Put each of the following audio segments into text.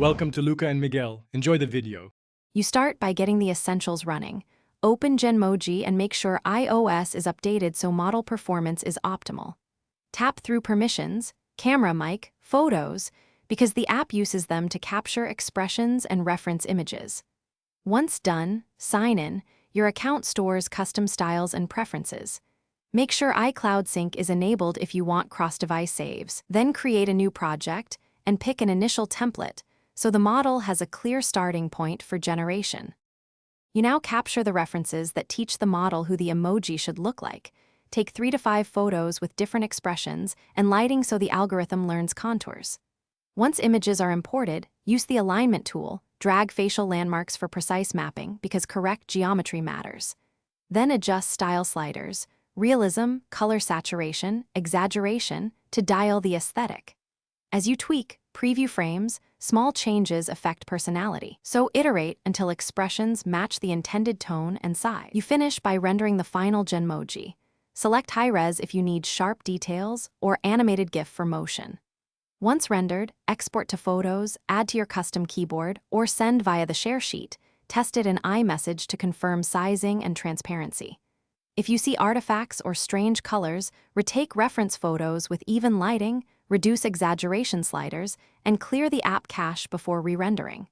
Welcome to Luca and Miguel. Enjoy the video. You start by getting the essentials running. Open Genmoji and make sure iOS is updated so model performance is optimal. Tap through permissions, camera mic, photos, because the app uses them to capture expressions and reference images. Once done, sign in. Your account stores custom styles and preferences. Make sure iCloud Sync is enabled if you want cross-device saves. Then create a new project and pick an initial template so the model has a clear starting point for generation. You now capture the references that teach the model who the emoji should look like. Take 3 to 5 photos with different expressions and lighting so the algorithm learns contours. Once images are imported, use the alignment tool, drag facial landmarks for precise mapping because correct geometry matters. Then adjust style sliders, realism, color saturation, exaggeration to dial the aesthetic. As you tweak, preview frames, small changes affect personality. So iterate until expressions match the intended tone and size. You finish by rendering the final Genmoji. Select high-res if you need sharp details or animated GIF for motion. Once rendered, export to Photos, add to your custom keyboard, or send via the share sheet. Test it in iMessage to confirm sizing and transparency. If you see artifacts or strange colors, retake reference photos with even lighting, reduce exaggeration sliders, and clear the app cache before re-rendering.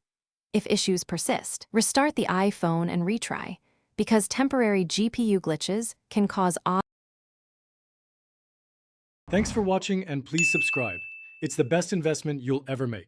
If issues persist, restart the iPhone and retry, because temporary GPU glitches can cause Thanks for watching and please subscribe. It's the best investment you'll ever make.